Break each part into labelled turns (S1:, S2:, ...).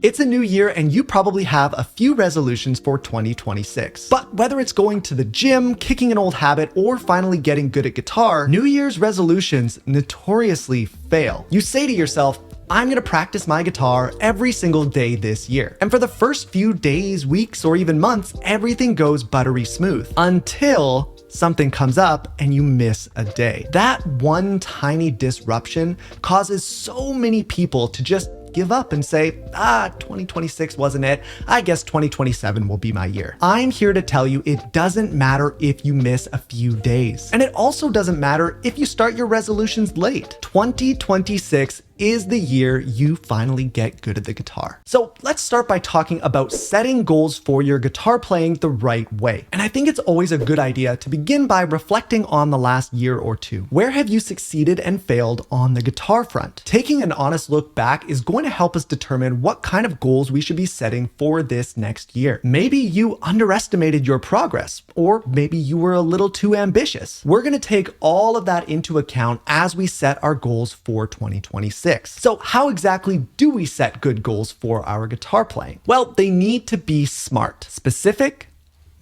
S1: It's a new year and you probably have a few resolutions for 2026. But whether it's going to the gym, kicking an old habit, or finally getting good at guitar, New Year's resolutions notoriously fail. You say to yourself, I'm gonna practice my guitar every single day this year. And for the first few days, weeks, or even months, everything goes buttery smooth until something comes up and you miss a day. That one tiny disruption causes so many people to just give up and say, 2026 wasn't it. I guess 2027 will be my year. I'm here to tell you it doesn't matter if you miss a few days. And it also doesn't matter if you start your resolutions late. 2026 is the year you finally get good at the guitar. So let's start by talking about setting goals for your guitar playing the right way. And I think it's always a good idea to begin by reflecting on the last year or two. Where have you succeeded and failed on the guitar front? Taking an honest look back is going to help us determine what kind of goals we should be setting for this next year. Maybe you underestimated your progress, or maybe you were a little too ambitious. We're going to take all of that into account as we set our goals for 2026. So how exactly do we set good goals for our guitar playing? Well, they need to be smart, specific,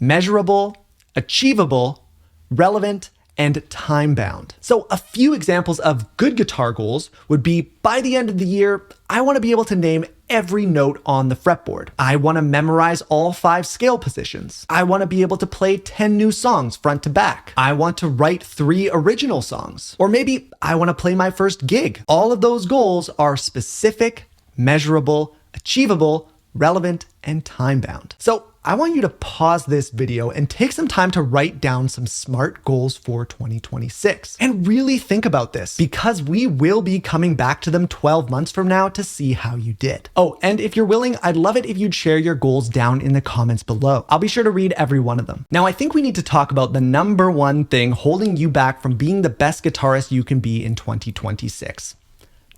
S1: measurable, achievable, relevant, and time-bound. So a few examples of good guitar goals would be, by the end of the year, I want to be able to name every note on the fretboard. I want to memorize all 5 scale positions. I want to be able to play 10 new songs front to back. I want to write 3 original songs. Or maybe I want to play my first gig. All of those goals are specific, measurable, achievable, relevant, and time-bound. So I want you to pause this video and take some time to write down some smart goals for 2026 and really think about this, because we will be coming back to them 12 months from now to see how you did. Oh, and if you're willing, I'd love it if you'd share your goals down in the comments below. I'll be sure to read every one of them. Now, I think we need to talk about the number one thing holding you back from being the best guitarist you can be in 2026.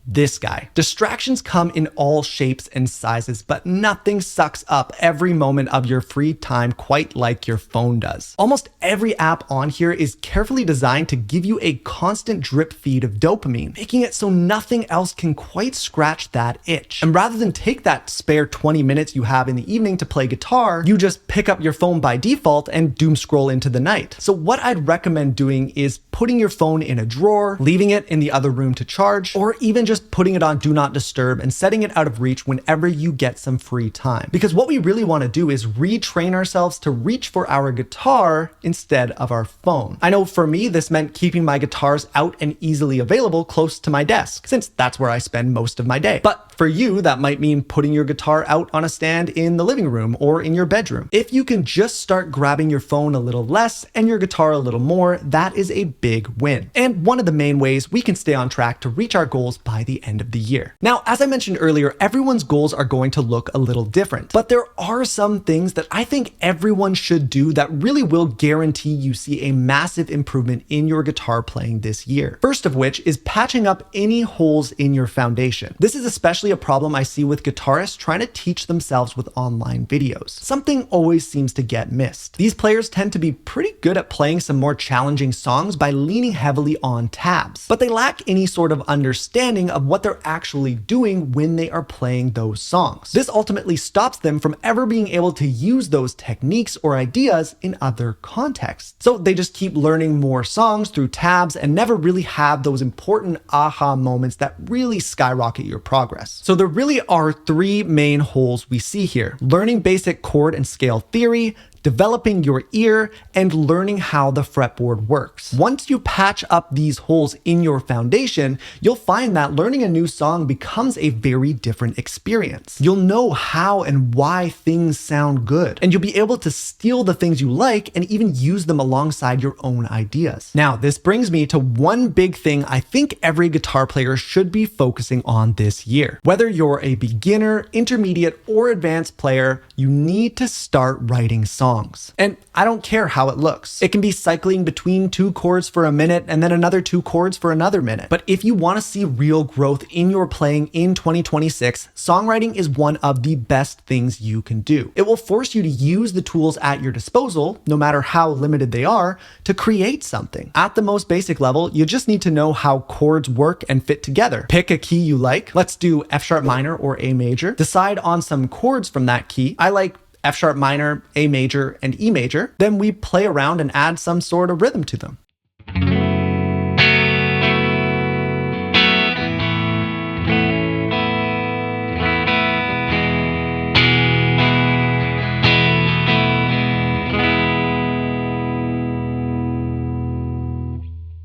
S1: This guy. Distractions come in all shapes and sizes, but nothing sucks up every moment of your free time quite like your phone does. Almost every app on here is carefully designed to give you a constant drip feed of dopamine, making it so nothing else can quite scratch that itch. And rather than take that spare 20 minutes you have in the evening to play guitar, you just pick up your phone by default and doom scroll into the night. So what I'd recommend doing is putting your phone in a drawer, leaving it in the other room to charge, or even just putting it on do not disturb and setting it out of reach whenever you get some free time. Because what we really want to do is retrain ourselves to reach for our guitar instead of our phone. I know for me, this meant keeping my guitars out and easily available close to my desk, since that's where I spend most of my day. But for you, that might mean putting your guitar out on a stand in the living room or in your bedroom. If you can just start grabbing your phone a little less and your guitar a little more, that is a big win. And one of the main ways we can stay on track to reach our goals by the end of the year. Now, as I mentioned earlier, everyone's goals are going to look a little different, but there are some things that I think everyone should do that really will guarantee you see a massive improvement in your guitar playing this year. First of which is patching up any holes in your foundation. This is especially a problem I see with guitarists trying to teach themselves with online videos. Something always seems to get missed. These players tend to be pretty good at playing some more challenging songs by leaning heavily on tabs, but they lack any sort of understanding of what they're actually doing when they are playing those songs. This ultimately stops them from ever being able to use those techniques or ideas in other contexts. So they just keep learning more songs through tabs and never really have those important aha moments that really skyrocket your progress. So there really are 3 main holes we see here: learning basic chord and scale theory, developing your ear, and learning how the fretboard works. Once you patch up these holes in your foundation, you'll find that learning a new song becomes a very different experience. You'll know how and why things sound good, and you'll be able to steal the things you like and even use them alongside your own ideas. Now, this brings me to one big thing I think every guitar player should be focusing on this year. Whether you're a beginner, intermediate, or advanced player, you need to start writing songs. songs. And I don't care how it looks. It can be cycling between 2 chords for a minute and then another 2 chords for another minute. But if you want to see real growth in your playing in 2026, songwriting is one of the best things you can do. It will force you to use the tools at your disposal, no matter how limited they are, to create something. At the most basic level, you just need to know how chords work and fit together. Pick a key you like. Let's do F sharp minor or A major. Decide on some chords from that key. I like F sharp minor, A major, and E major. Then we play around and add some sort of rhythm to them.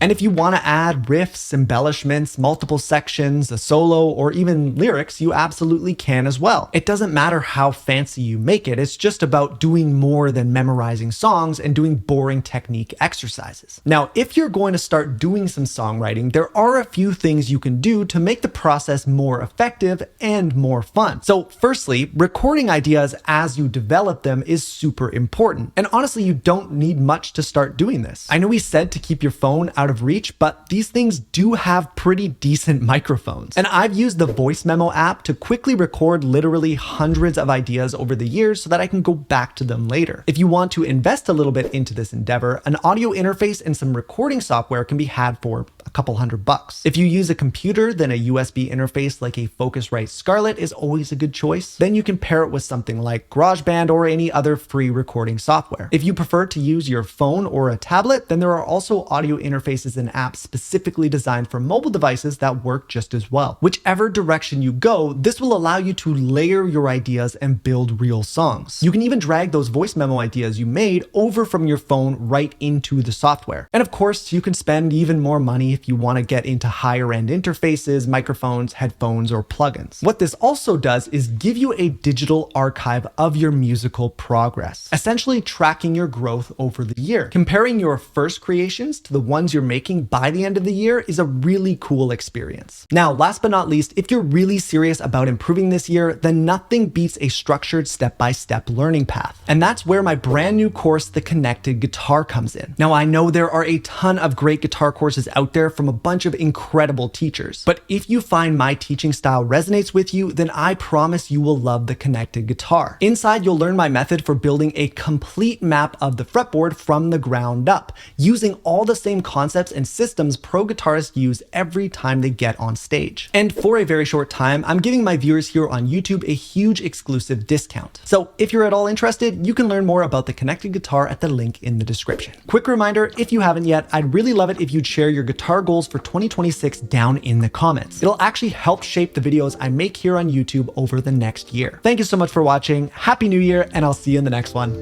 S1: And if you want to add riffs, embellishments, multiple sections, a solo, or even lyrics, you absolutely can as well. It doesn't matter how fancy you make it, it's just about doing more than memorizing songs and doing boring technique exercises. Now, if you're going to start doing some songwriting, there are a few things you can do to make the process more effective and more fun. So firstly, recording ideas as you develop them is super important. And honestly, you don't need much to start doing this. I know we said to keep your phone out of reach, but these things do have pretty decent microphones. And I've used the voice memo app to quickly record literally hundreds of ideas over the years so that I can go back to them later. If you want to invest a little bit into this endeavor, an audio interface and some recording software can be had for a couple $100. If you use a computer, then a USB interface like a Focusrite Scarlett is always a good choice. Then you can pair it with something like GarageBand or any other free recording software. If you prefer to use your phone or a tablet, then there are also audio interfaces and apps specifically designed for mobile devices that work just as well. Whichever direction you go, this will allow you to layer your ideas and build real songs. You can even drag those voice memo ideas you made over from your phone right into the software. And of course, you can spend even more money if you want to get into higher end interfaces, microphones, headphones, or plugins. What this also does is give you a digital archive of your musical progress, essentially tracking your growth over the year. Comparing your first creations to the ones you're making by the end of the year is a really cool experience. Now, last but not least, if you're really serious about improving this year, then nothing beats a structured step-by-step learning path. And that's where my brand new course, The Connected Guitar, comes in. Now, I know there are a ton of great guitar courses out there from a bunch of incredible teachers, but if you find my teaching style resonates with you, then I promise you will love The Connected Guitar. Inside, you'll learn my method for building a complete map of the fretboard from the ground up, using all the same concepts and systems pro guitarists use every time they get on stage. And for a very short time, I'm giving my viewers here on YouTube a huge exclusive discount. So if you're at all interested, you can learn more about The Connected Guitar at the link in the description. Quick reminder, if you haven't yet, I'd really love it if you'd share your guitar goals for 2026 down in the comments. It'll actually help shape the videos I make here on YouTube over the next year. Thank you so much for watching. Happy New Year, and I'll see you in the next one.